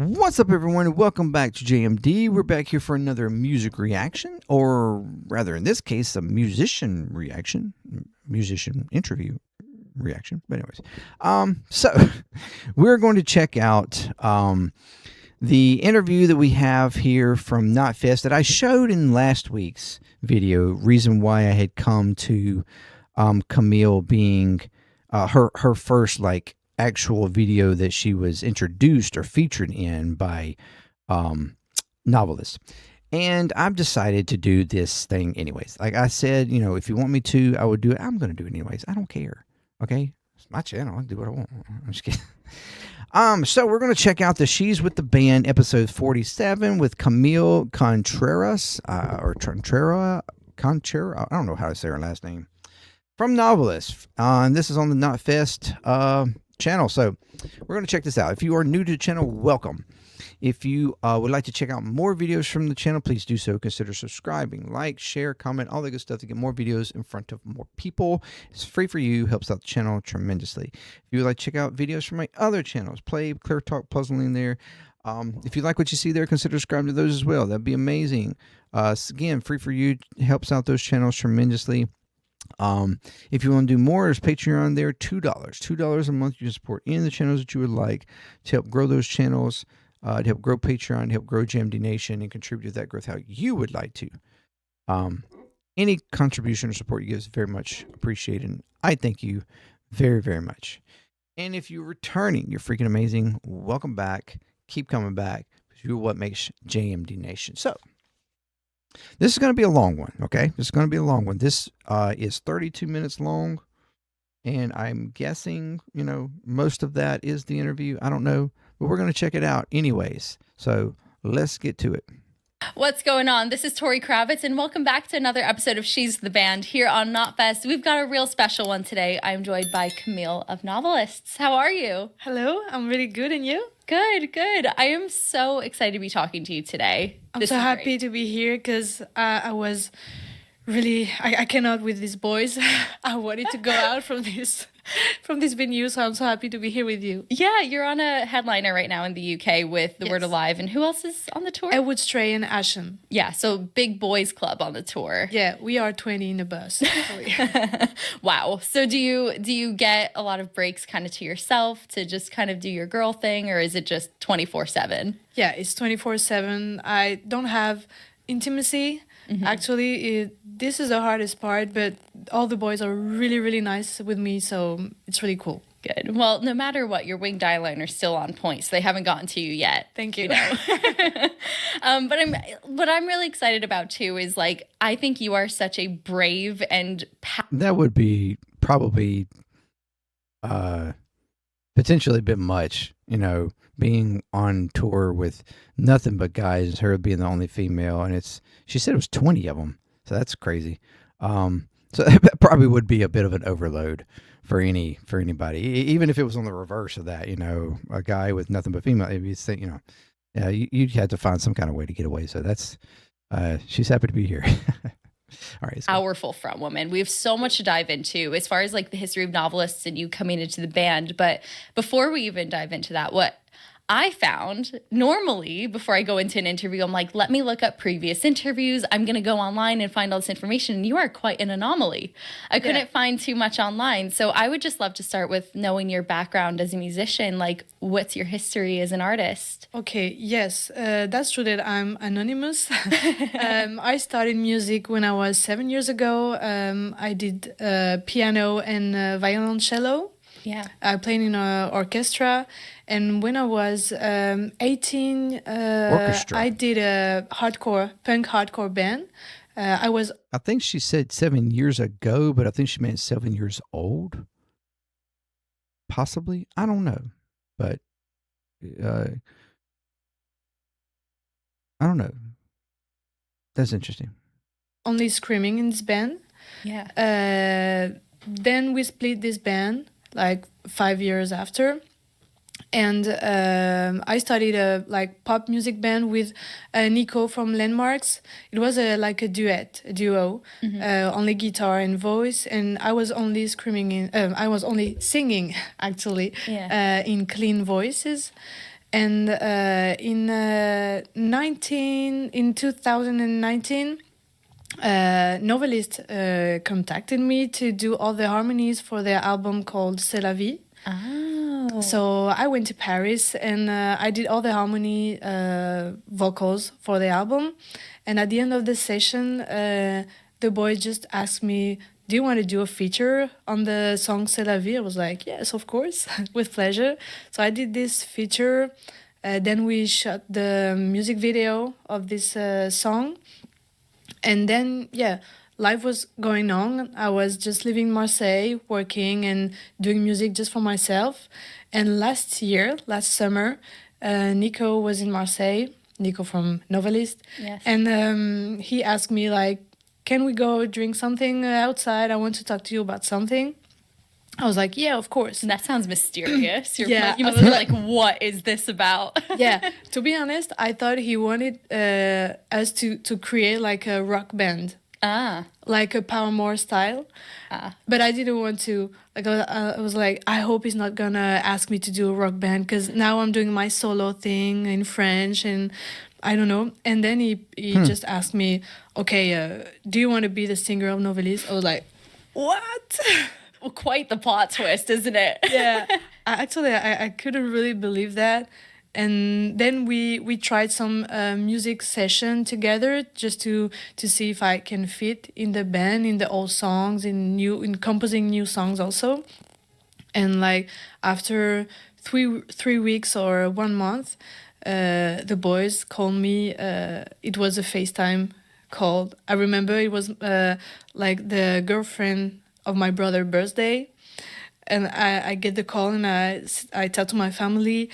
What's up, everyone, and welcome back to JMD. We're back here for another music reaction, or rather, in this case, a musician reaction, musician interview reaction. But anyways, so we're going to check out the interview that we have here from Knotfest that I showed in last week's video. Reason why I had come to Camille being her first actual video that she was introduced or featured in by Novelists. And I've decided to do this thing anyways. Like I said, you know, if you want me to, I would do it. I'm going to do it anyways. I don't care. Okay? It's my channel. I'll do what I want. I'm just kidding. So we're going to check out the She's with the Band episode 47 with Camille Contreras, or Contreras. I don't know how to say her last name. From Novelists. And this is on the Knotfest channel. So we're going to check this out. If you are new to the channel, welcome. If you would like to check out more videos from the channel, please do so. Consider subscribing, like, share, comment, all the good stuff to get more videos in front of more people. It's free for you, helps out the channel tremendously. If you would like to check out videos from my other channels, Play, ClearTalk, Puzzling there. If you like what you see there, consider subscribing to those as well. That'd be amazing. Again, free for you, helps out those channels tremendously. If you want to do more, there's Patreon there, $2 a month. You can support any of the channels that you would like to help grow those channels, to help grow Patreon, to help grow JMD Nation, and contribute to that growth how you would like to. Any contribution or support you give is very much appreciated, and I thank you very, very much. And if you're returning, you're freaking amazing. Welcome back. Keep coming back, because you're what makes JMD Nation. So this is going to be a long one, okay? This is going to be a long one. This is 32 minutes long, and I'm guessing, you know, most of that is the interview. I don't know, but we're going to check it out anyways. So let's get to it. What's going on? This is Tori Kravitz, and welcome back to another episode of She's the Band here on Knotfest. We've got a real special one today. I'm joined by Camille of Novelists. How are you? Hello, I'm really good, and you? Good, good. I am so excited to be talking to you today. I'm so happy to be here because I was really, I cannot with these boys. I wanted to go out from this venue, so I'm so happy to be here with you. Yeah, you're on a headliner right now in the UK with The Word Alive, and who else is on the tour? Elwood Stray and Ashen. Yeah, so big boys club on the tour. Yeah, we are 20 in the bus. Wow. So do you get a lot of breaks kind of to yourself to just kind of do your girl thing, or is it just 24/7? Yeah, it's 24/7. I don't have intimacy. Mm-hmm. Actually, this is the hardest part, but all the boys are really, really nice with me, so it's really cool. Good. Well, no matter what, your winged eyeliner is still on point, so they haven't gotten to you yet. Thank you. Know? But what I'm really excited about too is, like, I think you are such a brave and that would be probably potentially a bit much, you know, being on tour with nothing but guys, her being the only female, and she said it was 20 of them, so that's crazy. So that probably would be a bit of an overload for anybody, even if it was on the reverse of that, you know, a guy with nothing but female. If you think, you know, you'd have to find some kind of way to get away. So that's she's happy to be here. All right, powerful front woman. We have so much to dive into as far as like the history of Novelists and you coming into the band. But before we even dive into that, what I found normally before I go into an interview, I'm like, let me look up previous interviews. I'm going to go online and find all this information. And you are quite an anomaly. I couldn't find too much online. So I would just love to start with knowing your background as a musician. Like, what's your history as an artist? Okay, yes, that's true that I'm anonymous. I started music when I was 7 years ago. I did piano and violoncello. Yeah, I played in an orchestra, and when I was 18, I did a punk hardcore band. I think she said 7 years ago, but I think she meant 7 years old. Possibly, I don't know, but I don't know. That's interesting. Only screaming in this band. Yeah. Then we split this band like 5 years after, and I started a pop music band with Nico from Landmarks. It was a duo, only guitar and voice, and I was only singing actually in clean voices. And in 2019, Novelist contacted me to do all the harmonies for their album called C'est la vie. Oh. So I went to Paris and I did all the harmony vocals for the album. And at the end of the session, the boy just asked me, do you want to do a feature on the song C'est la vie? I was like, yes, of course, with pleasure. So I did this feature. Then we shot the music video of this song. And then, life was going on. I was just living Marseille, working and doing music just for myself. And last summer, Nico was in Marseille, Nico from Novelists. Yes. And he asked me, like, can we go drink something outside? I want to talk to you about something. I was like, yeah, of course. And that sounds mysterious. Yeah, You must be like, what is this about? Yeah, to be honest, I thought he wanted us to create like a rock band. Like a Paramore style. But I didn't want to. Like I was like, I hope he's not gonna ask me to do a rock band, because now I'm doing my solo thing in French and I don't know. And then he just asked me, okay, do you want to be the singer of Novelists? I was like, what? Well, quite the plot twist, isn't it? Yeah. I couldn't really believe that. And then we tried some music session together just to see if I can fit in the band, in the old songs, in composing new songs also. And like after three weeks or 1 month, the boys called me. It was a FaceTime call. I remember it was like the girlfriend of my brother's birthday. And I get the call and I tell to my family,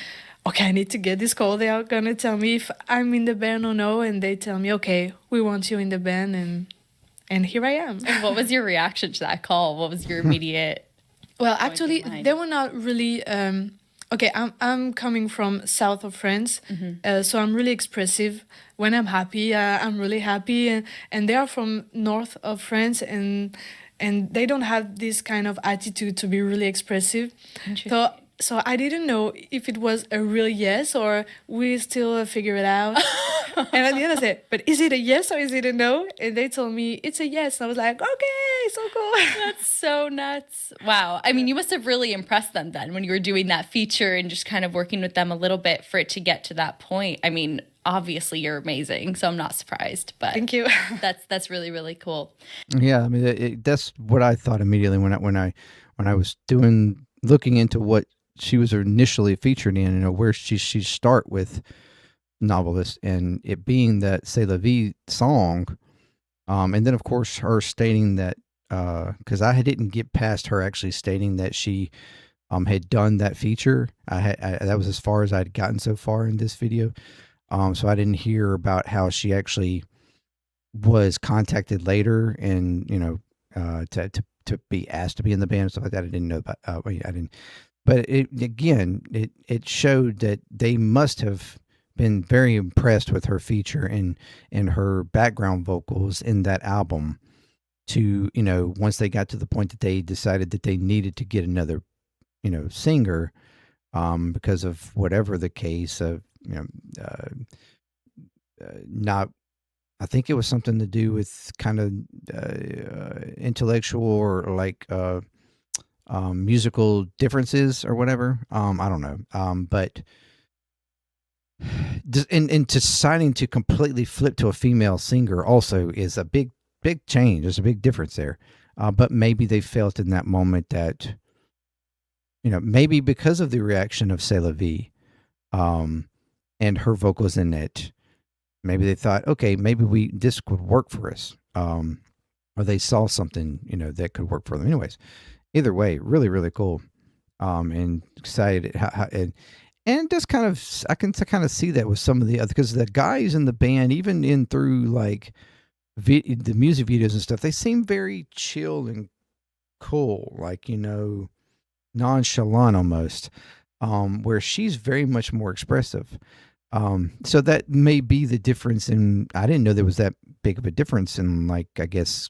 okay, I need to get this call. They are going to tell me if I'm in the band or no. And they tell me, okay, we want you in the band. And here I am. And what was your reaction to that call? What was your immediate... Well, actually, they were not really... okay, I'm coming from south of France, so I'm really expressive. When I'm happy, I'm really happy. And they are from north of France, and they don't have this kind of attitude to be really expressive. So I didn't know if it was a real yes or we still figure it out. And at the end I said, but is it a yes or is it a no? And they told me it's a yes. And I was like, okay, so cool. That's so nuts. Wow. I mean, you must have really impressed them then when you were doing that feature and just kind of working with them a little bit for it to get to that point. I mean, obviously you're amazing, so I'm not surprised. But thank you. That's really, really cool. Yeah, I mean, that's what I thought immediately when I was looking into what she was initially featured in, where she start with Novelist, and it being that C'est la vie song, and then of course her stating that, because I didn't get past her actually stating that she had done that feature. That was as far as I'd gotten so far in this video, so I didn't hear about how she actually was contacted later, and to be asked to be in the band and stuff like that. I didn't know about. I didn't. But it showed that they must have been very impressed with her feature and her background vocals in that album. To once they got to the point that they decided that they needed to get another, singer, because of whatever the case of not. I think it was something to do with kind of intellectual or like. Musical differences or whatever. I don't know. But and deciding to completely flip to a female singer also is a big change. There's a big difference there. But maybe they felt in that moment that, maybe because of the reaction of C'est la vie, and her vocals in it, maybe they thought, okay, maybe this could work for us. Or they saw something, that could work for them. Anyways. Either way, really, really cool, and excited and just kind of I can kind of see that with some of the other, because the guys in the band, even in through like the music videos and stuff, they seem very chill and cool, like nonchalant almost, where she's very much more expressive. So that may be the difference in. I didn't know there was that big of a difference in, like, I guess,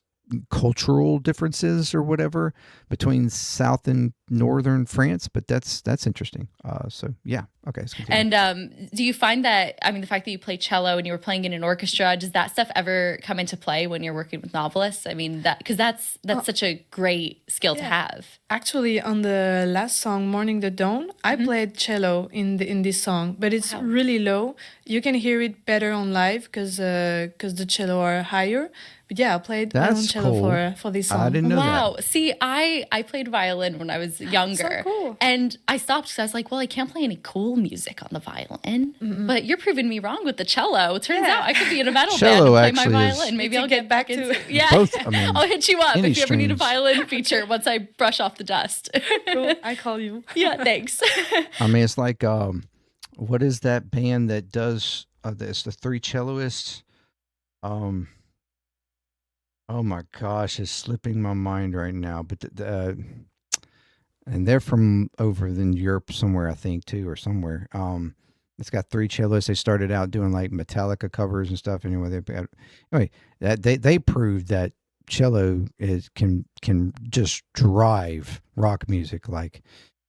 cultural differences or whatever between South and Northern France, but that's interesting. So yeah, Okay, let's continue. And do you find that, I mean, the fact that you play cello and you were playing in an orchestra, does that stuff ever come into play when you're working with novelists? I mean, because that's such a great skill to have. Actually, on the last song, Morning the Dawn, I played cello in this song, but it's really low. You can hear it better on live because the cello are higher. But yeah, I played my own cello for this song. I didn't know that. Wow. See, I played violin when I was younger. So cool. And I stopped because I was like, well, I can't play any cool music on the violin. But you're proving me wrong with the cello. It turns out I could be in a metal band and play my violin. Maybe I'll get back into it. Yeah. Both, I mean, I'll hit you up if you ever need a streams. violin feature once I brush off the dust. Cool. I call you. Yeah, thanks. I mean, it's like, what is that band that does, it's the three cellists? Oh my gosh, it's slipping my mind right now. But and they're from over in Europe somewhere, I think, too, or somewhere. It's got three cellists. They started out doing like Metallica covers and stuff. Anyway, they proved that cello can just drive rock music. Like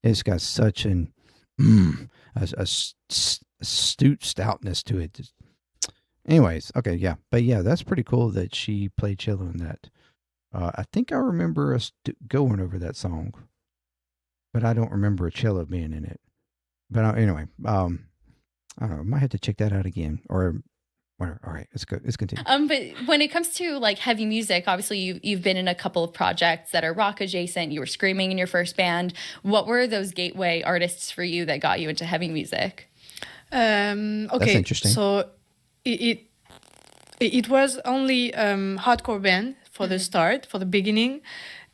it's got such an astute stoutness to it. Anyways, okay, yeah, but yeah, that's pretty cool that she played cello in that. I think I remember us going over that song, but I don't remember a cello being in it. But anyway, I don't know. I might have to check that out again, or whatever. All right, let's go. Let's continue. But when it comes to like heavy music, obviously you've been in a couple of projects that are rock adjacent. You were screaming in your first band. What were those gateway artists for you that got you into heavy music? Okay, that's interesting. So it was only hardcore band for the start, for the beginning.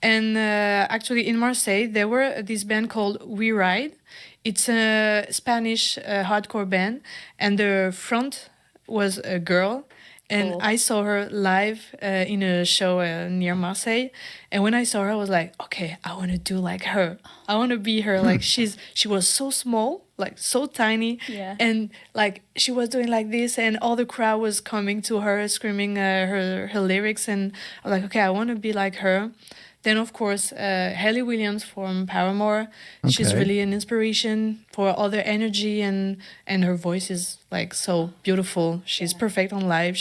And actually in Marseille, there were this band called We Ride. It's a Spanish hardcore band. And the front was a girl. And Cool. I saw her live in a show near Marseille. And when I saw her, I was like, okay, I want to do like her. I want to be her. Like she was so small, like so tiny. Yeah. And like she was doing like this and all the crowd was coming to her, screaming her lyrics. And I was like, okay, I want to be like her. Then, of course, Hayley Williams from Paramore. She's Okay. really an inspiration for all the energy and her voice is like so beautiful. She's perfect on live.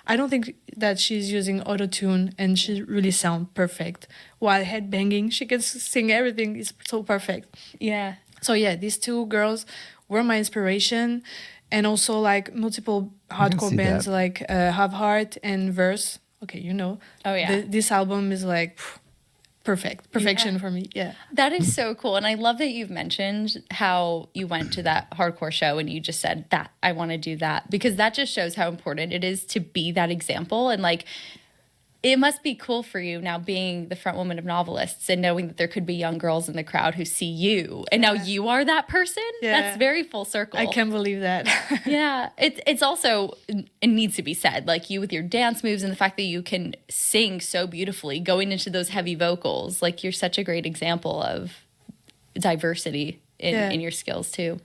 I don't think that she's using auto-tune and she really sounds perfect. While headbanging, she can sing everything. It's so perfect. Yeah. So yeah, these two girls were my inspiration. And also like multiple hardcore see bands that. like Have Heart and Verse. Okay, you know. Oh, yeah. This album is like perfection for me. Yeah. That is so cool. And I love that you've mentioned how you went to that hardcore show and you just said that I want to do that, because that just shows how important it is to be that example. And like, it must be cool for you now being the front woman of Novelists and knowing that there could be young girls in the crowd who see you and now you are that person. Yeah. That's very full circle. I can't believe that. Yeah, it's also, it needs to be said, like you with your dance moves and the fact that you can sing so beautifully going into those heavy vocals, like you're such a great example of diversity in your skills too.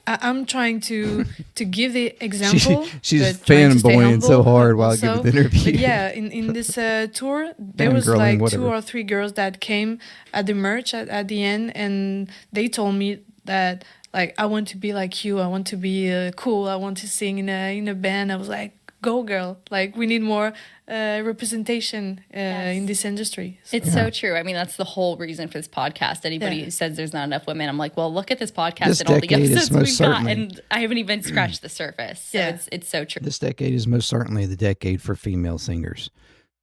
I'm trying to give the example. She's but trying to stay fanboying so humble hard while also. giving the interview. But yeah, in this tour, there was Fangirling, like whatever. 2 or 3 girls that came at the merch at the end, and they told me that like I want to be like you. I want to be cool. I want to sing in a band. I was like, go girl! Like we need more representation in this industry. So. It's so true. I mean, that's the whole reason for this podcast. Anybody who says there's not enough women, I'm like, well, look at this podcast This and all the decade is episodes most we've got, certainly- and I haven't even scratched the surface. So Yeah. it's so true. This decade is most certainly the decade for female singers.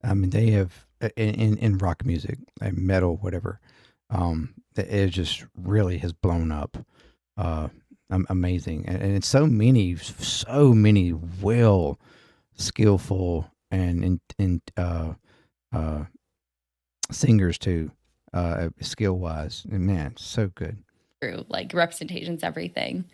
I mean, they have in rock music, metal, whatever. It just really has blown up. Amazing, and it's so many well skillful and singers too, skill wise. And man, so good. True. Like representation's everything.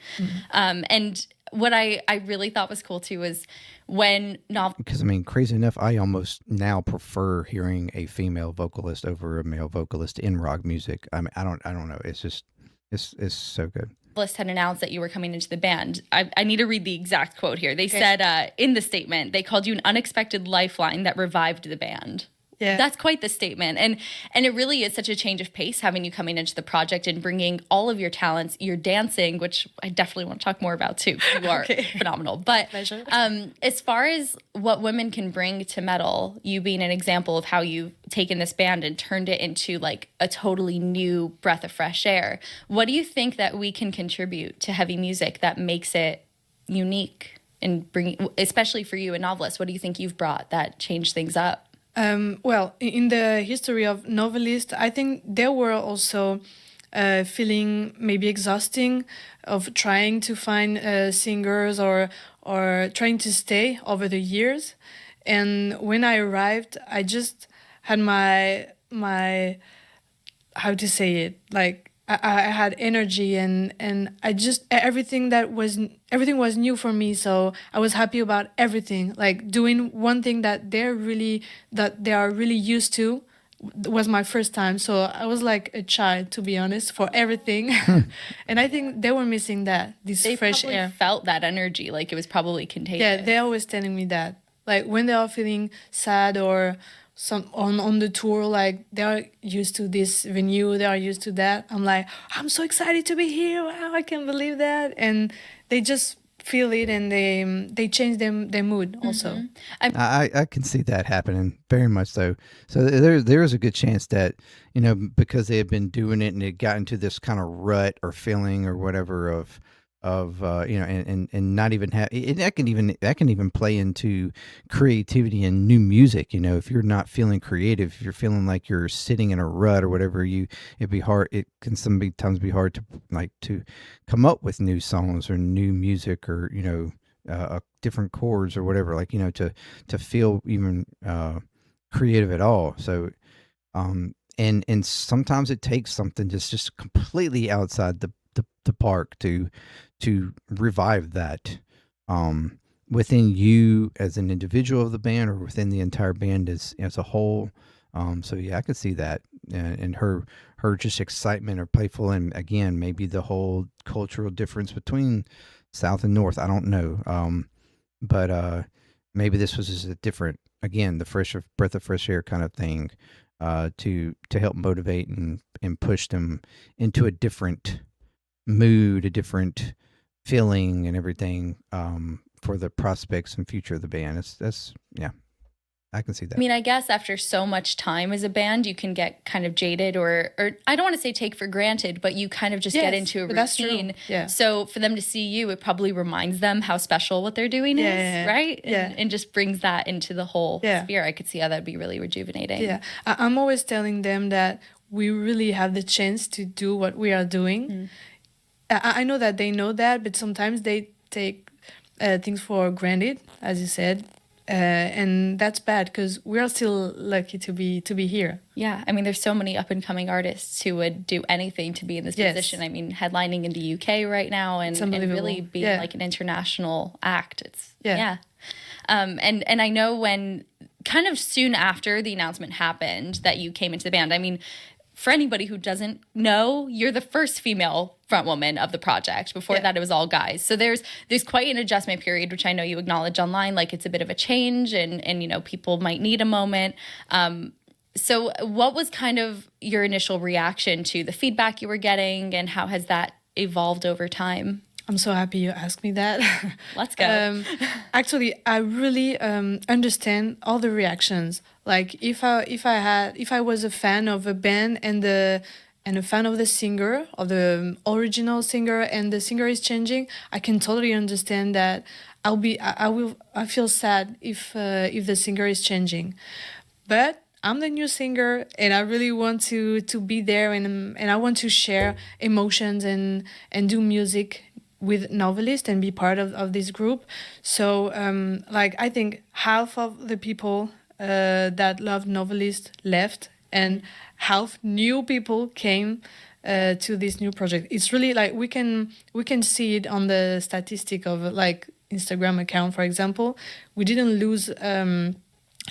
And what I really thought was cool too was when Because I mean, crazy enough, I almost now prefer hearing a female vocalist over a male vocalist in rock music. I mean, I don't know. It's just it's so good. Novelists had announced that you were coming into the band. I need to read the exact quote here. They said in the statement, they called you an unexpected lifeline that revived the band. Yeah. That's quite the statement. And it really is such a change of pace having you coming into the project and bringing all of your talents, your dancing, which I definitely want to talk more about too. You are phenomenal. But as far as what women can bring to metal, you being an example of how you've taken this band and turned it into like a totally new breath of fresh air, what do you think that we can contribute to heavy music that makes it unique and bring, especially for you, a novelist? What do you think you've brought that changed things up? Well, in the history of Novelists, I think there were also feeling maybe exhausting of trying to find singers or trying to stay over the years. And when I arrived, I just had my how to say it, like I had energy and I just everything was new for me, so I was happy about everything, like doing one thing that they are really used to was my first time, so I was like a child, to be honest, for everything. And I think they were missing that, They fresh probably air. felt that energy, like it was probably contagious. Yeah, they're always telling me that, like when they are feeling sad or some on the tour, like they are used to this venue, they are used to that. I'm like, I'm so excited to be here. Wow, I can't believe that. And they just feel it, and they change their mood also. I can see that happening very much so. So there is a good chance that, you know, because they had been doing it and it got into this kind of rut or feeling or whatever of you know, and not even have it, that can even play into creativity and new music. You know, if you're not feeling creative, if you're feeling like you're sitting in a rut or whatever, it can sometimes be hard to come up with new songs or new music, or, you know, different chords or whatever, like, you know, to feel even creative at all. So and sometimes it takes something just completely outside the park to revive that within you as an individual of the band, or within the entire band as a whole. So yeah, I could see that, and her just excitement or playful, and again, maybe the whole cultural difference between South and North. I don't know, but maybe this was just a different, again, the breath of fresh air kind of thing, to help motivate and push them into a different mood, a different feeling, and everything, for the prospects and future of the band. That's yeah, I can see that. I mean, I guess after so much time as a band, you can get kind of jaded, or I don't want to say take for granted, but you kind of just get into a routine. That's true. Yeah. So for them to see you, it probably reminds them how special what they're doing is, right? And just brings that into the whole sphere. I could see how that'd be really rejuvenating. Yeah, I'm always telling them that we really have the chance to do what we are doing. I know that they know that, but sometimes they take things for granted, as you said, and that's bad, because we are still lucky to be here. Yeah, I mean, there's so many up and coming artists who would do anything to be in this position. I mean, headlining in the UK right now, and really being like an international act. It's and I know when kind of soon after the announcement happened that you came into the band. I mean, for anybody who doesn't know, you're the first female frontwoman of the project. Before that, it was all guys. So there's quite an adjustment period, which I know you acknowledge online. Like, it's a bit of a change, and you know, people might need a moment. So what was kind of your initial reaction to the feedback you were getting, and how has that evolved over time? I'm so happy you asked me that. Let's go. Actually, I really understand all the reactions. Like, if I was a fan of a band and a fan of the singer, of the original singer, and the singer is changing, I can totally understand that. I feel sad if the singer is changing, but I'm the new singer, and I really want to be there, and I want to share emotions and do music with Novelists and be part of this group. So like, I think half of the people that loved Novelists left, and half new people came to this new project. It's really like, we can see it on the statistic of, like, Instagram account, for example. We didn't lose,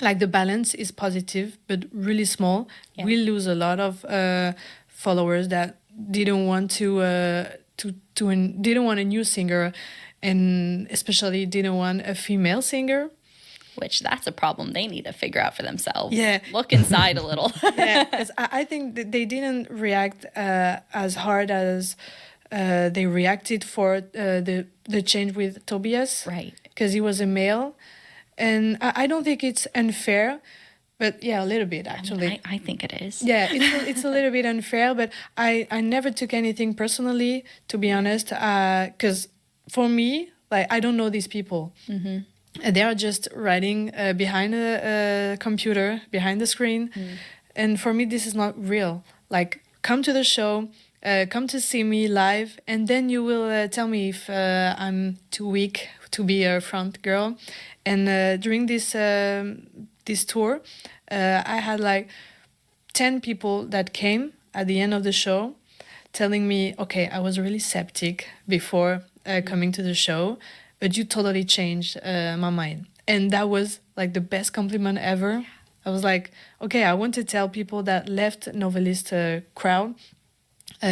like, the balance is positive, but really small. Yeah. We lose a lot of followers that didn't want didn't want a new singer, and especially didn't want a female singer. which that's a problem they need to figure out for themselves. Yeah. Look inside a little. Yeah, 'cause I think that they didn't react as hard as they reacted for the change with Tobias. Right. Because he was a male. And I don't think it's unfair, but yeah, a little bit actually. I think it is. Yeah, it's a little bit unfair, but I never took anything personally, to be honest, because for me, like, I don't know these people. They are just writing behind a computer, behind the screen. And for me, this is not real. Like, come to the show, come to see me live, and then you will tell me if I'm too weak to be a front girl. And during this tour, I had like 10 people that came at the end of the show telling me, okay, I was really septic before coming to the show, but you totally changed my mind. And that was like the best compliment ever. I was like, okay, I want to tell people that left Novelist crowd,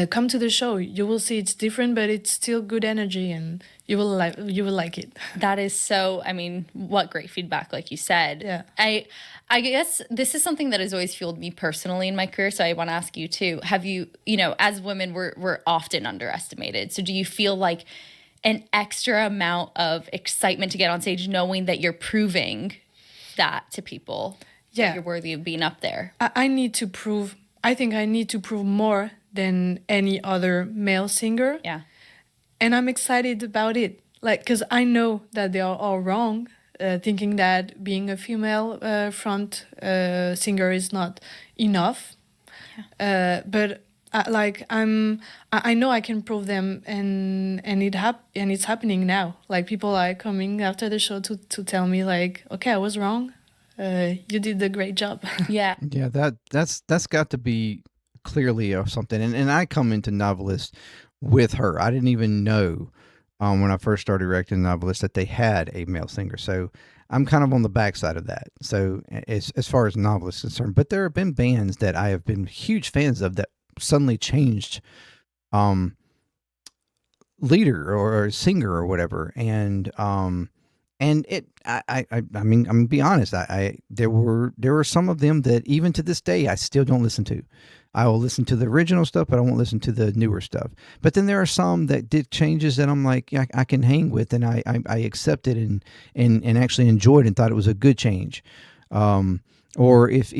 come to the show. You will see it's different, but it's still good energy, and you will like it. That is so, I mean, what great feedback, like you said. Yeah. I guess this is something that has always fueled me personally in my career, so I want to ask you too. Have you, as women, we're often underestimated. So do you feel like an extra amount of excitement to get on stage knowing that you're proving that to people? Yeah. That you're worthy of being up there? I think I need to prove more than any other male singer. Yeah. And I'm excited about it. Like, because I know that they are all wrong, thinking that being a female front singer is not enough. Yeah. But I know I can prove them, and it's happening now. Like, people are coming after the show to tell me, like, okay, I was wrong. You did a great job. Yeah. Yeah, that's got to be clearly something. And I come into Novelist with her. I didn't even know when I first started directing Novelist that they had a male singer. So I'm kind of on the backside of that. So as far as Novelist is concerned, but there have been bands that I have been huge fans of that suddenly changed leader or singer or whatever. And I mean, I'm gonna be honest. There were some of them that even to this day I still don't listen to. I will listen to the original stuff, but I won't listen to the newer stuff. But then there are some that did changes that I'm like, yeah, I can hang with, and I accepted and actually enjoyed and thought it was a good change. Or if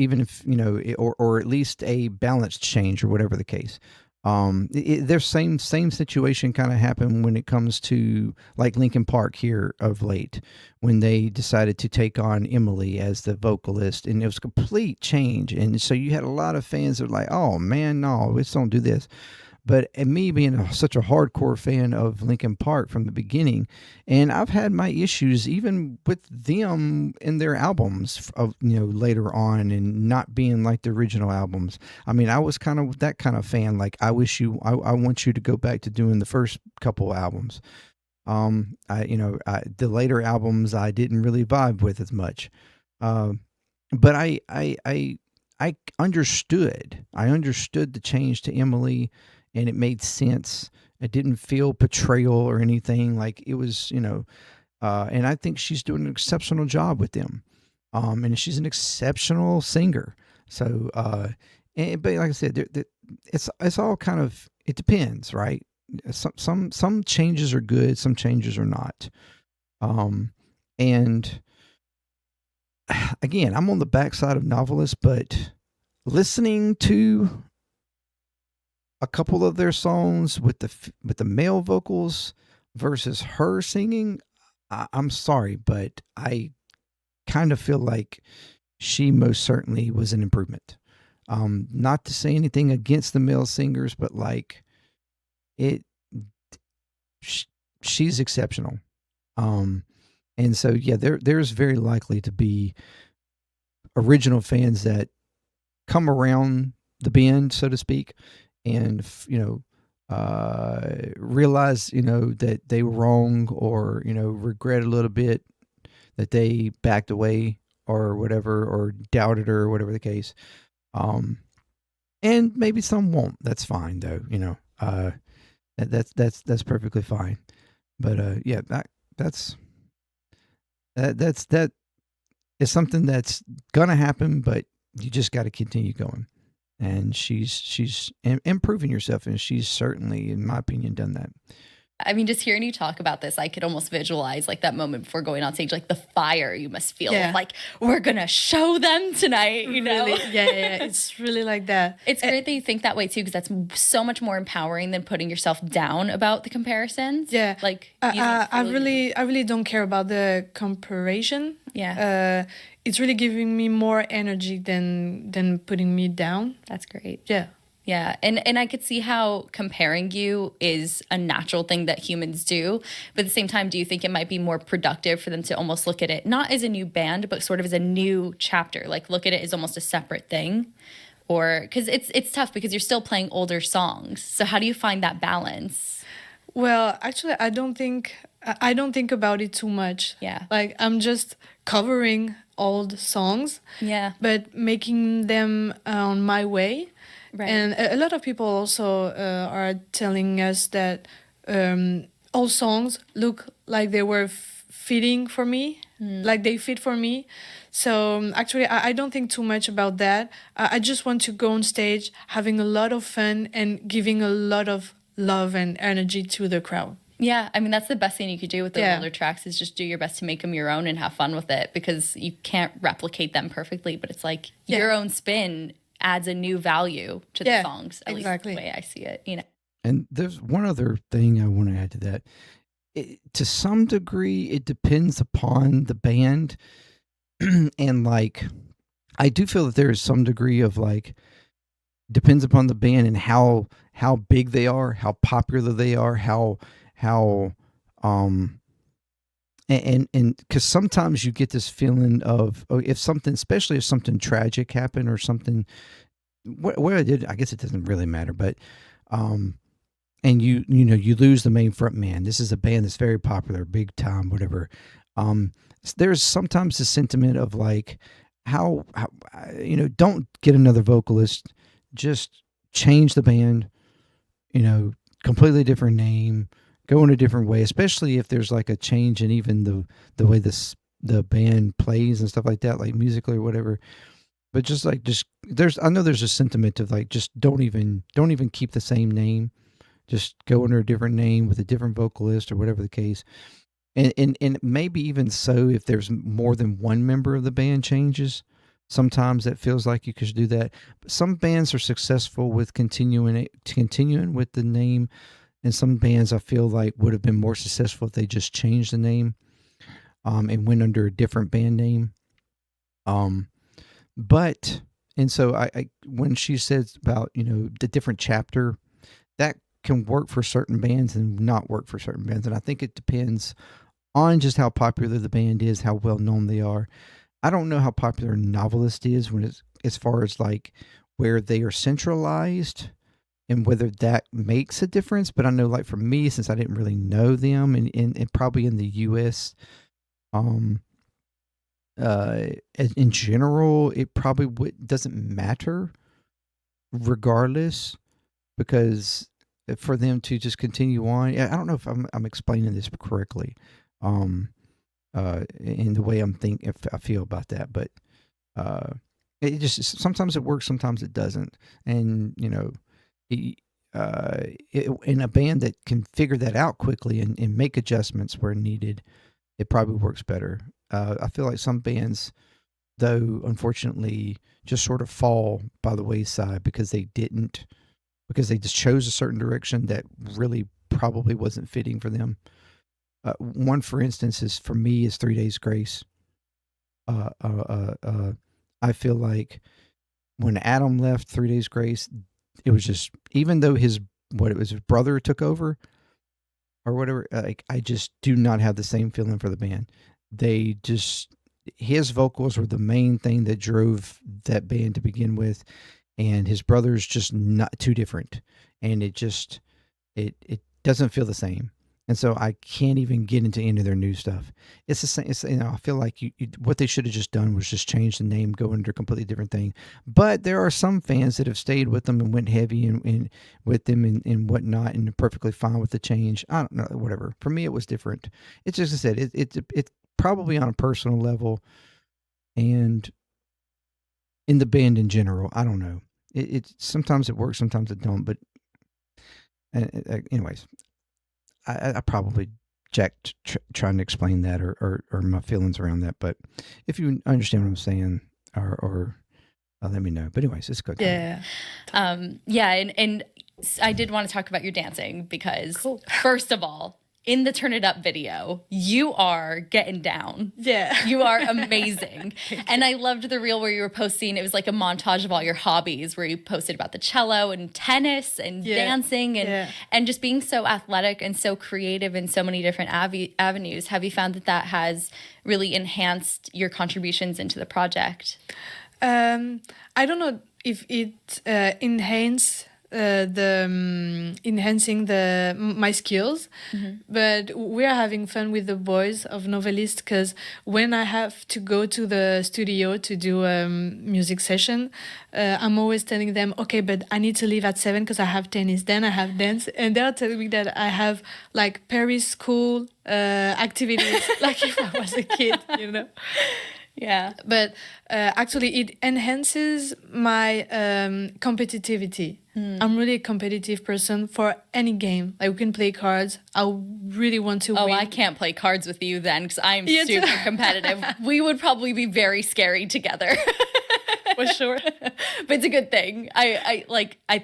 or at least a balanced change or whatever the case. Their same situation kind of happened when it comes to like Linkin Park here of late, when they decided to take on Emily as the vocalist, and it was a complete change. And so you had a lot of fans that were like, oh man, no, let's don't do this. But me being such a hardcore fan of Linkin Park from the beginning, and I've had my issues even with them in their albums of later on, and not being like the original albums. I mean, I was kind of that kind of fan. Like, I want you to go back to doing the first couple albums. The later albums I didn't really vibe with as much. But I understood. I understood the change to Emily. And it made sense. It didn't feel betrayal or anything. Like, it was, and I think she's doing an exceptional job with them. And she's an exceptional singer. So, but like I said, it's all kind of, it depends, right? Some changes are good, some changes are not. And again, I'm on the backside of Novelist, but listening to a couple of their songs with the male vocals versus her singing, I'm sorry, but I kind of feel like she most certainly was an improvement. Not to say anything against the male singers, but like she's exceptional. And so yeah, there's very likely to be original fans that come around the bend, so to speak, and realize that they were wrong, or regret a little bit that they backed away or whatever, or doubted her, or whatever the case. And maybe some won't. That's fine though. That's perfectly fine. But yeah, that's that. it's something that's gonna happen, but you just got to continue going. And she's improving yourself, and she's certainly, in my opinion, done that. I mean, just hearing you talk about this, I could almost visualize like that moment before going on stage, like the fire you must feel. Yeah. Like, we're going to show them tonight, you know? Really, yeah. It's really like that. It's great that you think that way too, because that's so much more empowering than putting yourself down about the comparisons. Yeah. Like, I really don't care about the comparison. Yeah. It's really giving me more energy than putting me down. That's great. Yeah. Yeah, and I could see how comparing you is a natural thing that humans do. But at the same time, do you think it might be more productive for them to almost look at it not as a new band, but sort of as a new chapter? Like, look at it as almost a separate thing? Or because it's tough because you're still playing older songs. So how do you find that balance? Well, actually, I don't think about it too much. Yeah. Like, I'm just covering old songs. Yeah. But making them on my way. Right. And a lot of people also are telling us that all songs look like they were fitting for me, like they fit for me. So actually, I don't think too much about that. I just want to go on stage, having a lot of fun and giving a lot of love and energy to the crowd. Yeah, I mean, that's the best thing you could do with those older tracks is just do your best to make them your own and have fun with it, because you can't replicate them perfectly, but it's like your own spin adds a new value to the songs, at least the way I see it, you know. And there's one other thing I want to add to that. To some degree, it depends upon the band. And like, I do feel that there is some degree of like, depends upon the band and how big they are, how popular they are, and because sometimes you get this feeling of, if something, especially if something tragic happened or something, what I did, I guess it doesn't really matter, but and you lose the main front man. This is a band that's very popular, big time, whatever. There's sometimes a sentiment of like, how don't get another vocalist, just change the band, completely different name, go in a different way, especially if there's like a change in even the way the band plays and stuff like that, like musically or whatever. But I know there's a sentiment of like, just don't even keep the same name, just go under a different name with a different vocalist or whatever the case. And maybe even so, if there's more than one member of the band changes, sometimes that feels like you could do that. But some bands are successful with continuing with the name. And some bands I feel like would have been more successful if they just changed the name and went under a different band name. And so I when she says about, the different chapter, that can work for certain bands and not work for certain bands. And I think it depends on just how popular the band is, how well known they are. I don't know how popular Novelist is as far as like where they are centralized, and whether that makes a difference. But I know, like, for me, since I didn't really know them, and probably in the U.S., in general, it probably doesn't matter regardless, because for them to just continue on, I don't know if I'm explaining this correctly, in the way if I feel about that, but it just, sometimes it works, sometimes it doesn't, and in a band that can figure that out quickly and make adjustments where needed, it probably works better. I feel like some bands, though, unfortunately, just sort of fall by the wayside because they just chose a certain direction that really probably wasn't fitting for them. One, for instance, for me, is 3 Days Grace. I feel like when Adam left 3 Days Grace, it was just, even though his brother took over or whatever, like, I just do not have the same feeling for the band. His vocals were the main thing that drove that band to begin with, and his brother's just not too different, and it doesn't feel the same. And so I can't even get into any of their new stuff. It's the same. I feel like what they should have just done was just change the name, go under a completely different thing. But there are some fans that have stayed with them and went heavy and with them and whatnot, and are perfectly fine with the change. I don't know, whatever. For me, it was different. It's just, I said, it's probably on a personal level, and in the band in general. I don't know. It sometimes it works, sometimes it don't. But anyways, I probably jacked trying to explain that or my feelings around that. But if you understand what I'm saying, or let me know. But anyways, it's good. Yeah. And I did want to talk about your dancing because first of all, in the Turn It Up video, you are getting down. Yeah. You are amazing. And I loved the reel where you were posting. It was like a montage of all your hobbies where you posted about the cello and tennis and dancing and just being so athletic and so creative in so many different avenues. Have you found that has really enhanced your contributions into the project? I don't know if it enhancing my skills, but we are having fun with the boys of Novelists because when I have to go to the studio to do a music session, I'm always telling them, okay, but I need to leave at 7 because I have tennis, then I have dance, and they're telling me that I have like Paris school activities like if I was a kid, you know. Yeah. But actually, it enhances my competitivity. I'm really a competitive person for any game. Like, we can play cards. I really want to win. Oh, I can't play cards with you then because I'm super competitive. We would probably be very scary together. For sure. But it's a good thing. I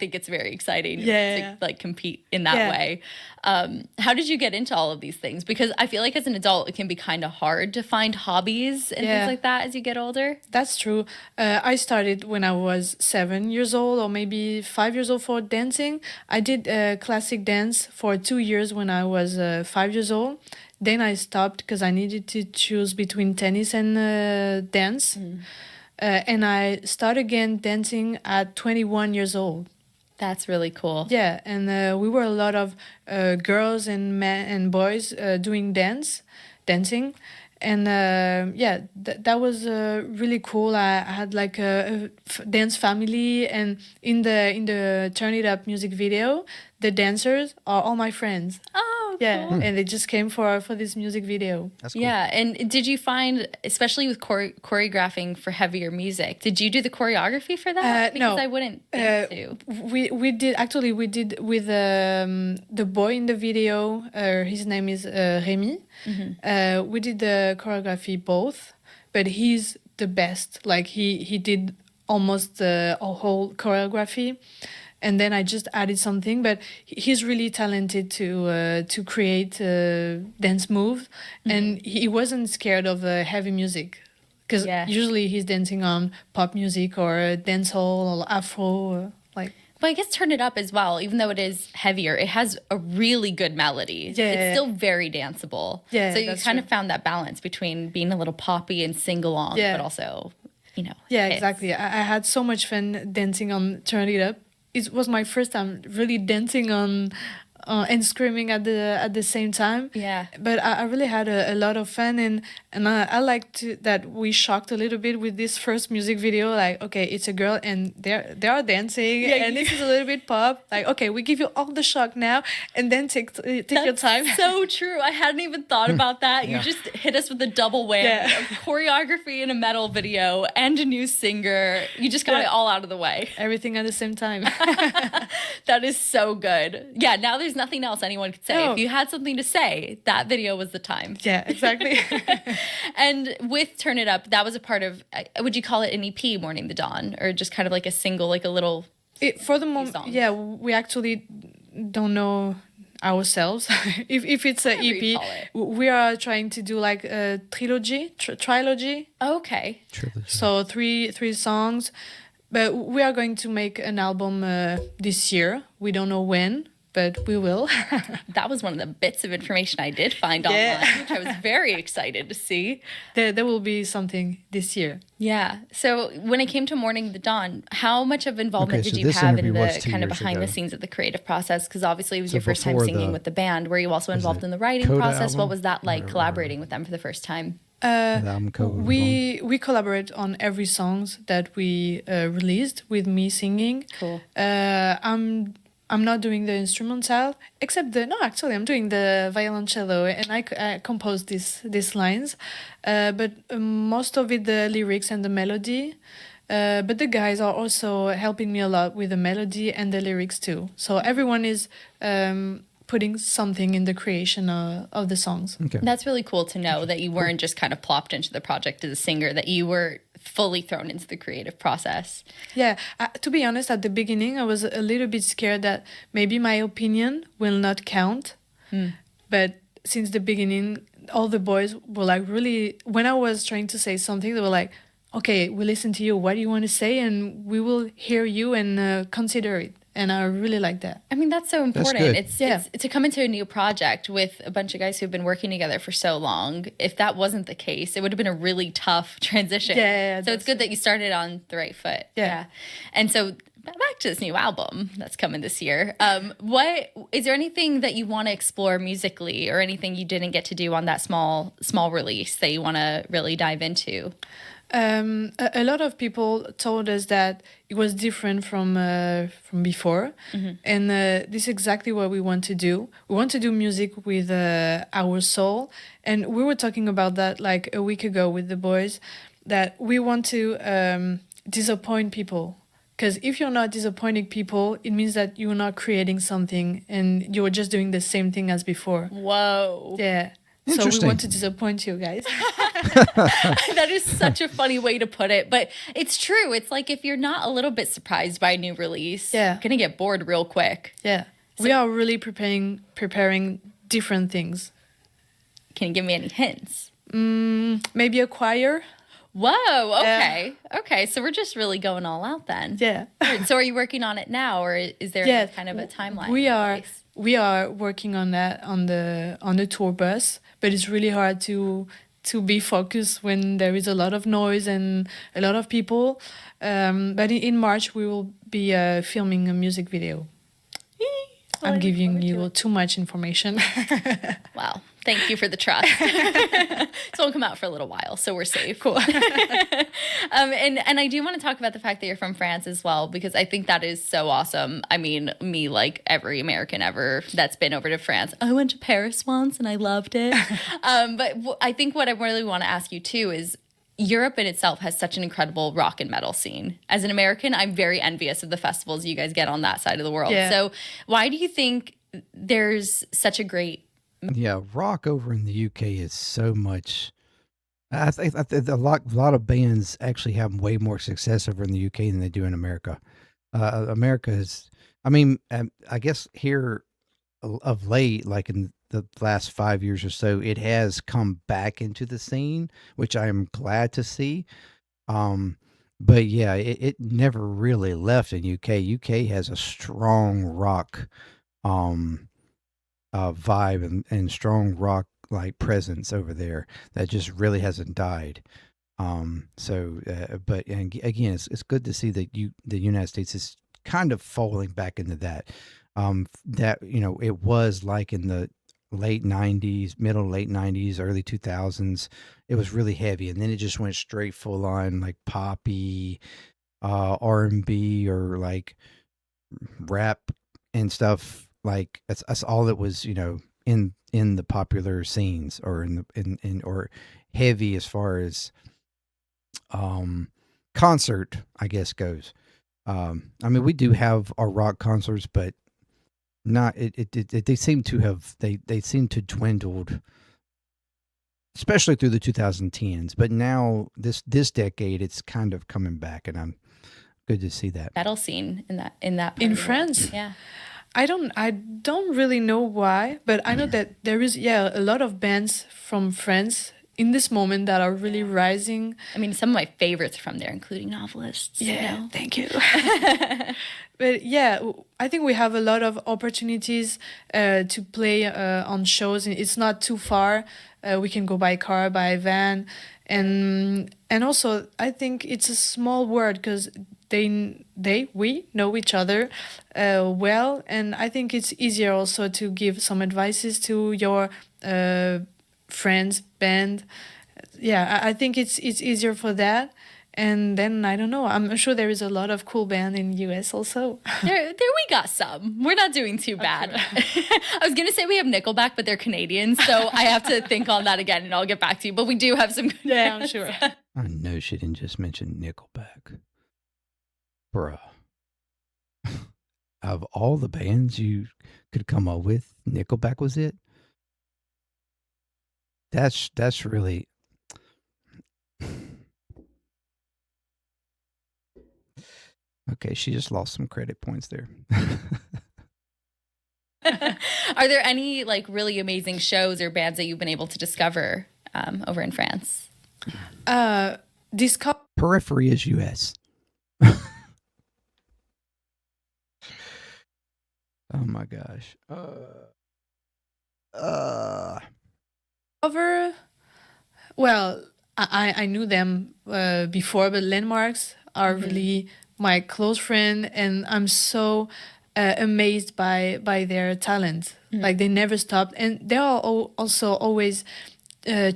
think it's very exciting to like compete in that way. How did you get into all of these things? Because I feel like as an adult, it can be kind of hard to find hobbies and things like that as you get older. That's true. I started when I was 7 years old or maybe 5 years old for dancing. I did classic dance for 2 years when I was 5 years old. Then I stopped because I needed to choose between tennis and dance. And I started again dancing at 21 years old. That's really cool. Yeah, and we were a lot of girls and men and boys doing dancing. And that was really cool. I had like a dance family, and in the Turn It Up music video, the dancers are all my friends. Oh, yeah, cool. And they just came for this music video. That's cool. Yeah, and did you find, especially with choreographing for heavier music, did you do the choreography for that? Because no. I wouldn't think to. We did with the boy in the video. His name is Remy. We did the choreography both, but he's the best. Like he did almost a whole choreography. And then I just added something, but he's really talented to create dance moves, and he wasn't scared of heavy music, because usually he's dancing on pop music or dancehall or Afro, like. But I guess Turn It Up as well, even though it is heavier, it has a really good melody. Yeah. It's still very danceable. Yeah, so you kind of found that balance between being a little poppy and sing-along, but also, Yeah, hits. exactly. I had so much fun dancing on Turn It Up. It was my first time really dancing on and screaming at the same time. Yeah. But I really had a lot of fun, and I liked that we shocked a little bit with this first music video. Like, okay, it's a girl and they are dancing, and this is a little bit pop. Like, okay, we give you all the shock now, and then take your time. So true. I hadn't even thought about that. You just hit us with a double whammy of choreography in a metal video and a new singer. You just got it all out of the way. Everything at the same time. That is so good. Yeah, now there's nothing else anyone could say. No. If you had something to say, that video was the time. Yeah, exactly. And with Turn It Up, that was a part of, would you call it an EP, Morning the Dawn, or just kind of like a single, like a little for the moment, yeah, we actually don't know ourselves if it's an EP. We are trying to do like a trilogy. Okay. Trilogy. So three songs, but we are going to make an album this year. We don't know when, but we will. That was one of the bits of information I did find online, which I was very excited to see. There will be something this year. Yeah. So when it came to Morning the Dawn, how much of involvement did you have in the kind of behind the scenes of the creative process? Because obviously it was your first time singing with the band. Were you also involved in the writing process? Album? What was that like, collaborating with them for the first time? We collaborate on every songs that we released with me singing. Cool. I'm not doing the instrumental, except actually I'm doing the violoncello, and I composed these lines, but most of it the lyrics and the melody. But the guys are also helping me a lot with the melody and the lyrics too. So everyone is putting something in the creation of the songs. Okay. That's really cool to know that you weren't just kind of plopped into the project as a singer, that you were fully thrown into the creative process. Yeah, to be honest, at the beginning, I was a little bit scared that maybe my opinion will not count. But since the beginning, all the boys were like really, when I was trying to say something, they were like, okay, we listen to you. What do you want to say? And we will hear you and consider it. And I really like that. I mean, that's so important. good. It's to come into a new project with a bunch of guys who've been working together for so long. If that wasn't the case, it would have been a really tough transition. Yeah, so it's good that you started on the right foot. Yeah. And so back to this new album that's coming this year. What is there anything that you want to explore musically, or anything you didn't get to do on that small release that you want to really dive into? A lot of people told us that it was different from before, and this is exactly what we want to do. We want to do music with our soul, and we were talking about that like a week ago with the boys, that we want to disappoint people. Because if you're not disappointing people, it means that you're not creating something and you're just doing the same thing as before. Whoa. Yeah. So we Interesting. want to disappoint you guys. That is such a funny way to put it, but it's true. It's like if you're not a little bit surprised by a new release, Yeah. you're gonna get bored real quick. Yeah. We are really preparing different things. Can you give me any hints? Maybe a choir. Whoa, okay. Okay, so we're just really going all out then. Yeah. Alright, so are you working on it now, or is there Yeah, kind of a timeline? We are working on that on the tour bus, but it's really hard to be focused when there is a lot of noise and a lot of people. But in March we will be filming a music video. I'm giving you too much information. Wow. Thank you for the trust. So it'll come out for a little while, so we're safe. Cool. And I do want to talk about the fact that you're from France as well, because I think that is so awesome. I mean, me, like every American ever that's been over to France. I went to Paris once and I loved it. But I think what I really want to ask you too is, Europe in itself has such an incredible rock and metal scene. As an American, I'm very envious of the festivals you guys get on that side of the world. Yeah. So why do you think there's such a great... Yeah, rock over in the UK is so much. I think a lot of bands actually have way more success over in the UK than they do in America. America is, I mean, I guess here of late, like in the last 5 years or so, it has come back into the scene, which I am glad to see. But yeah, it never really left in UK. UK has a strong rock vibe and strong rock like presence over there that just really hasn't died. But again, it's good to see that the United States is kind of falling back into that. That it was like in the late 90s, late 90s, early 2000s, it was really heavy, and then it just went straight full on like poppy, R&B, or like rap and stuff. Like that's all it was, in the popular scenes, or or heavy as far as concert, I guess, goes. I mean, we do have our rock concerts, but not they seem to have they seem to dwindled, especially through the 2010s. But now this decade, it's kind of coming back, and I'm good to see that metal scene in that part in of the France. world. Yeah. I don't really know why, but I know that there is a lot of bands from France in this moment that are really rising. I mean, some of my favorites from there, including Novelists. Yeah, thank you. But yeah, I think we have a lot of opportunities to play on shows. It's not too far. We can go by car, by van, and also I think it's a small world because we know each other well, and I think it's easier also to give some advices to your friends band. Yeah, I think it's easier for that, And then I don't know. I'm sure there is a lot of cool band in US also. There we got some. We're not doing too bad. I was gonna say we have Nickelback, but they're Canadian, so I have to think on that again, and I'll get back to you. But we do have some good Yeah, I'm bands. sure. I know she didn't just mention Nickelback. Bruh. Of all the bands you could come up with, Nickelback was it? That's really... Okay, she just lost some credit points there. Are there any like really amazing shows or bands that you've been able to discover over in France? Discover. Periphery is US. Oh my gosh. Well, I knew them before, but Landmarks are really my close friend, and I'm so amazed by their talent. Like they never stopped, and they are also always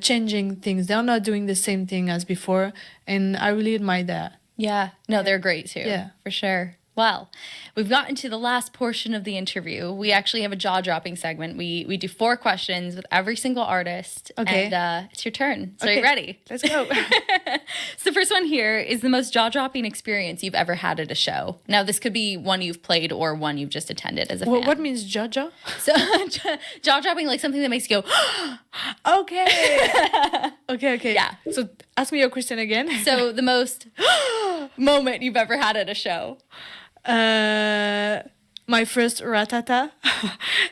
changing things. They're not doing the same thing as before, and I really admire that. Yeah, no, they're great too. Yeah. For sure. Well, we've gotten to the last portion of the interview. We actually have a jaw-dropping segment. We do 4 questions with every single artist. Okay. And it's your turn. So Okay. you ready? Let's go. So the first one here is the most jaw-dropping experience you've ever had at a show. Now, this could be one you've played or one you've just attended as a fan. What means Jaja? So jaw-dropping, like something that makes you go, Okay. okay. Yeah. So ask me your question again. so the most moment you've ever had at a show. My first ratata,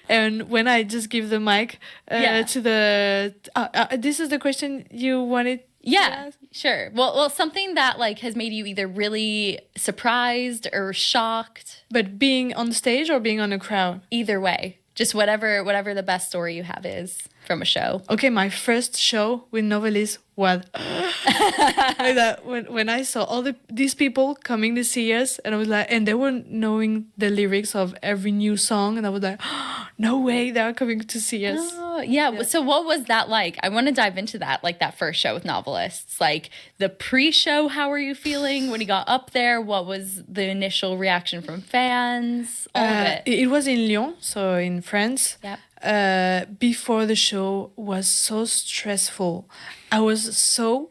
and when I just give the mic Yeah. to the. This is the question you wanted. Yeah, sure. Well, something that like has made you either really surprised or shocked. But being on stage or being on a crowd. Either way, just whatever the best story you have is from a show. Okay, my first show with Novelists was like that when I saw all these people coming to see us, and I was like, and they were knowing the lyrics of every new song, and I was like, no way, they are coming to see us. Oh, yeah. So what was that like? I want to dive into that, like that first show with Novelists. Like the pre-show, how were you feeling when you got up there? What was the initial reaction from fans? All of it. It was in Lyon, so in France. Yep. Before the show was so stressful. I was so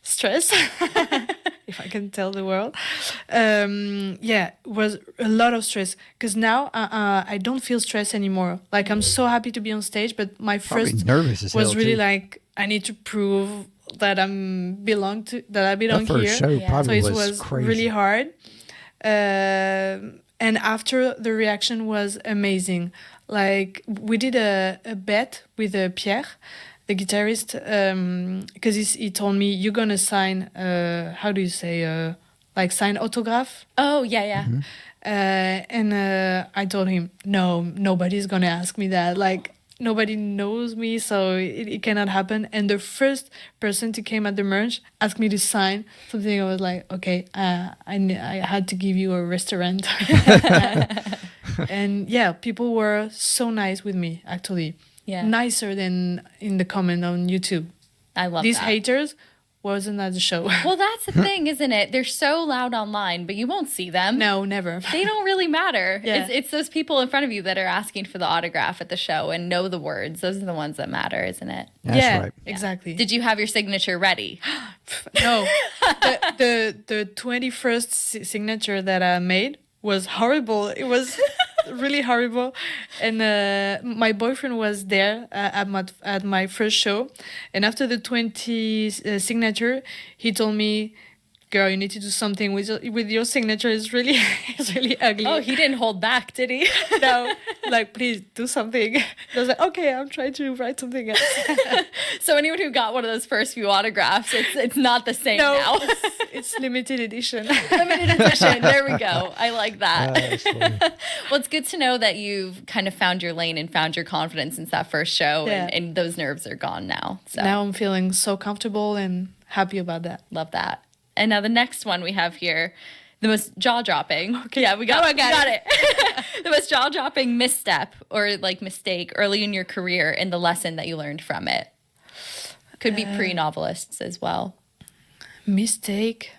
stressed, if I can tell the world. Yeah, it was a lot of stress, because now I don't feel stressed anymore. Like I'm so happy to be on stage, but my Probably first nervous as was hell, really too. like I need to prove that I belong That first here. show Yeah. probably So it was was crazy. really hard. And after, the reaction was amazing. Like we did a bet with Pierre, the guitarist, because he told me, you're gonna sign how do you say like sign autograph. Oh, yeah. And I told him, no, nobody's gonna ask me that. Like nobody knows me, so it cannot happen. And the first person to came at the merch asked me to sign something. I was like, okay, I had to give you a restaurant. And yeah, people were so nice with me, actually. Yeah. Nicer than in the comment on YouTube. I love These that. haters wasn't at the show. Well, that's the thing, isn't it? They're so loud online, but you won't see them. No, never. They don't really matter. Yeah. It's those people in front of you that are asking for the autograph at the show and know the words. Those are the ones that matter, isn't it? That's yeah, right. exactly. Did you have your signature ready? No, the 21st signature that I made was horrible. It was really horrible. And my boyfriend was there at my first show. And after the 20 signature, he told me, girl, you need to do something with your signature. It's really ugly. Oh, he didn't hold back, did he? No, like, please do something. I was like, okay, I'm trying to write something else. So anyone who got one of those first few autographs, it's not the same No, now. it's limited edition. Limited edition. There we go. I like that. That's funny. Well, it's good to know that you've kind of found your lane and found your confidence since that first show, Yeah. and those nerves are gone now. So Now I'm feeling so comfortable and happy about that. love that. And now the next one we have here, the most jaw-dropping. Okay. Yeah, we got it. The most jaw-dropping misstep or like mistake early in your career and the lesson that you learned from it. Could be pre-novelists as well. Mistake.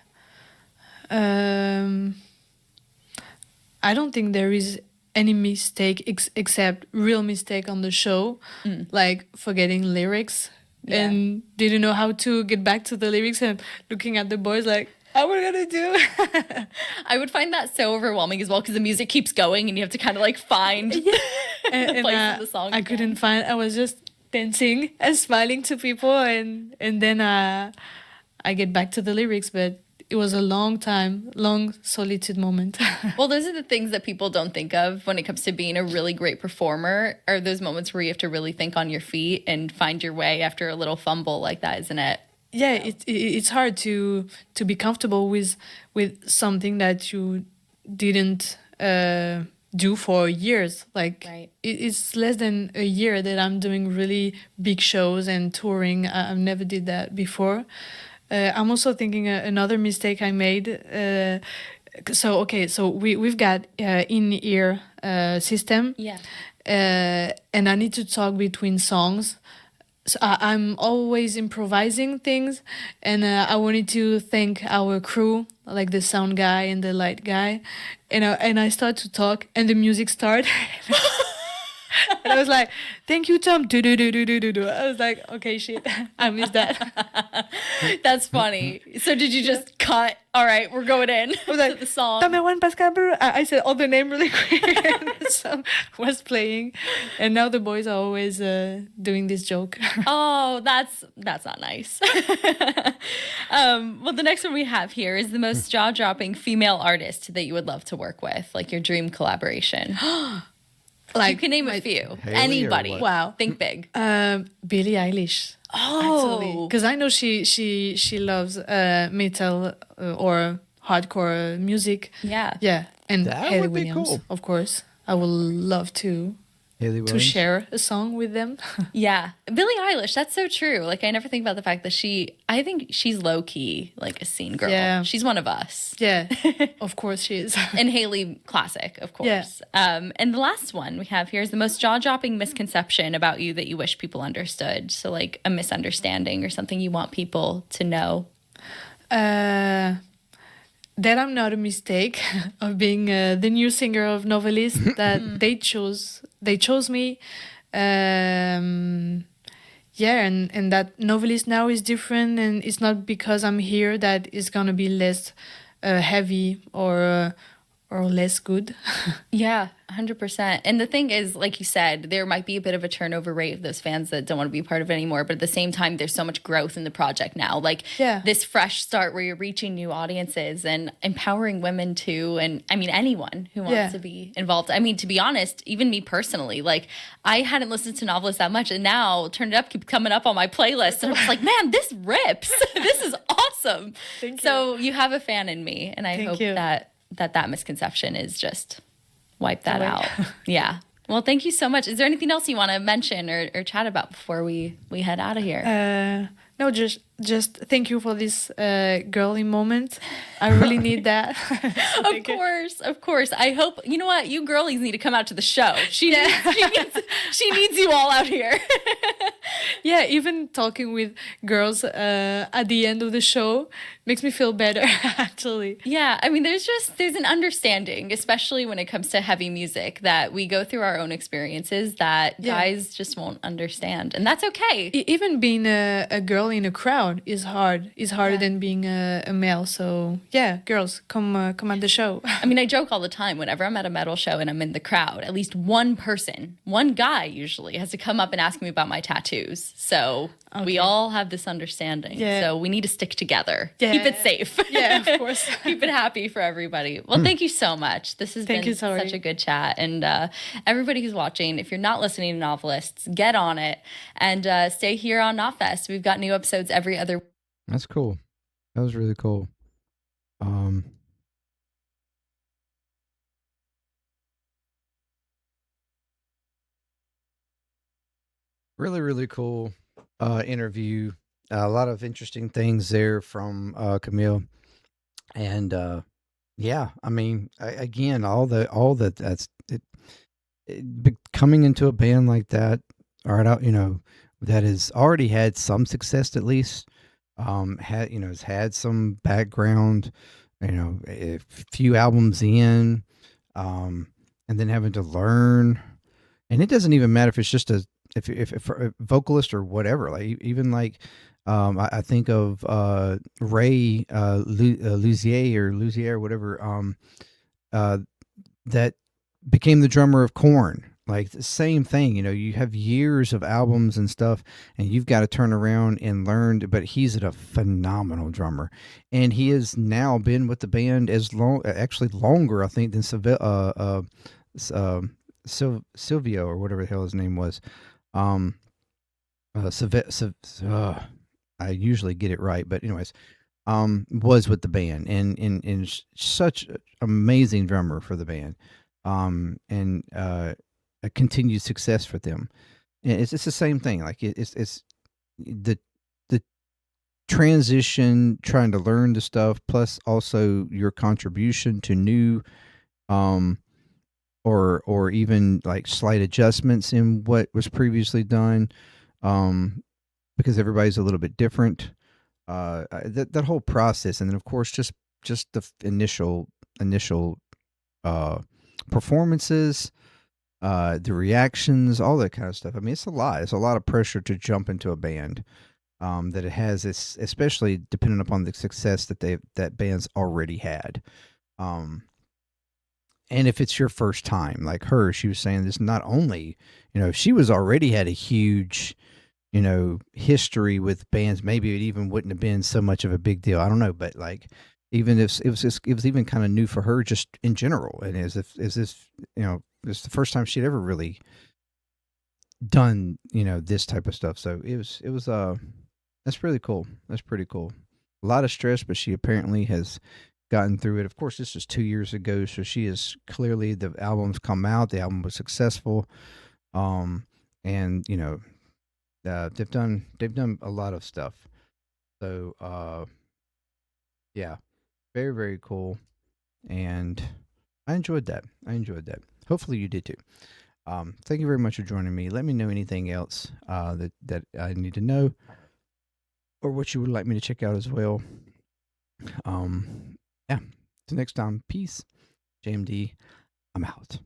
I don't think there is any mistake except real mistake on the show, like forgetting lyrics and didn't know how to get back to the lyrics and looking at the boys like, how are we gonna do? I would find that so overwhelming as well because the music keeps going and you have to kind of like find the place of the song. I couldn't find. I was just dancing and smiling to people, and then I get back to the lyrics, but it was a long solitude moment. Well, those are the things that people don't think of when it comes to being a really great performer, are those moments where you have to really think on your feet and find your way after a little fumble like that, isn't it? Yeah, it's hard to be comfortable with something that you didn't do for years. Like it's less than a year that I'm doing really big shows and touring. I've never did that before. I'm also thinking another mistake I made. So we've got in-ear system. Yeah. And I need to talk between songs. So I'm always improvising things, and I wanted to thank our crew, like the sound guy and the light guy, and I start to talk, and the music started. And I was like, thank you, Tom. Do. I was like, okay, shit, I missed that. That's funny. So did you just cut? All right, we're going in I was like, to the song. Tom Pascal. I said all the name really quick. And the song was playing, and now the boys are always doing this joke. Oh, that's not nice. Well, the next one we have here is the most jaw-dropping female artist that you would love to work with, like your dream collaboration. Like you can name a few. Haley anybody. Wow. Think big. Billie Eilish. Oh, because I know she loves metal or hardcore music. Yeah. And That Haley would be Williams, cool. of course. I would love to Haley Williams. share a song with them. Yeah. Billie Eilish, that's so true. Like I never think about the fact that I think she's low key like a scene girl. Yeah. She's one of us. Yeah, of course she is. And Haley, classic, of course. Yeah. And the last one we have here is the most jaw-dropping misconception about you that you wish people understood. So like a misunderstanding or something you want people to know. That I'm not a mistake of being the new singer of Novelists, that they chose me. And that Novelist now is different, and it's not because I'm here that it's gonna be less heavy or less good. Yeah, 100%. And the thing is, like you said, there might be a bit of a turnover rate of those fans that don't want to be part of it anymore. But at the same time, there's so much growth in the project now. Like this fresh start where you're reaching new audiences and empowering women too. And I mean, anyone who wants to be involved. I mean, to be honest, even me personally, like I hadn't listened to Novelists that much. And now Turn It Up keeps coming up on my playlist. And I was like, man, this rips. This is awesome. Thank you. So you have a fan in me. And I hope that misconception is just wipe that out. Yeah. Well, thank you so much. Is there anything else you want to mention or chat about before we head out of here? No, just thank you for this girly moment. I really need that. Of course. I hope, you know what, you girlies need to come out to the show. She needs you all out here. Yeah, even talking with girls at the end of the show makes me feel better, actually. Yeah, I mean, there's an understanding, especially when it comes to heavy music, that we go through our own experiences that guys just won't understand. And that's okay. Even being a girl in a crowd is hard. It's harder than being a male. So, yeah, girls, come at the show. I mean, I joke all the time. Whenever I'm at a metal show and I'm in the crowd, at least one guy usually, has to come up and ask me about my tattoos. So we all have this understanding. Yeah. So we need to stick together. Yeah. Keep it safe. Yeah, of course. Keep it happy for everybody. Well, thank you so much. This has been such a good chat. And everybody who's watching, if you're not listening to Novelists, get on it and stay here on Knotfest. We've got new episodes every other. That's cool. That was really cool. Really, really cool interview. A lot of interesting things there from Camille, and yeah, I mean, again, coming into a band like that, or that has already had some success at least. Has had some background, a few albums in, and then having to learn. And it doesn't even matter if it's just if a vocalist or whatever. Like even like, I think of Ray Luzier or whatever. That became the drummer of Korn. Like the same thing, you have years of albums and stuff, and you've got to turn around and learn. But he's a phenomenal drummer, and he has now been with the band as long, actually longer, I think, than Silvio or whatever the hell his name was. I usually get it right, but anyways, was with the band and such an amazing drummer for the band, and a continued success for them. And it's the same thing. Like it's the transition, trying to learn the stuff, plus also your contribution to new, or even like slight adjustments in what was previously done, because everybody's a little bit different. That whole process, and then of course just the initial performances, the reactions, all that kind of stuff. I mean, it's a lot. It's a lot of pressure to jump into a band, that it has, especially depending upon the success that band's already had. And if it's your first time, like her, she was saying this, not only, she was already had a huge, history with bands, maybe it even wouldn't have been so much of a big deal. I don't know, but like, even if it was even kind of new for her just in general. And it's the first time she'd ever really done, this type of stuff. So it was that's really cool. That's pretty cool. A lot of stress, but she apparently has gotten through it. Of course, this was 2 years ago, so she is clearly, the album's come out. The album was successful, and they've done a lot of stuff. So yeah, very very cool, and I enjoyed that. Hopefully you did too. Thank you very much for joining me. Let me know anything else that I need to know, or what you would like me to check out as well. Yeah. Till next time, peace. JMD, I'm out.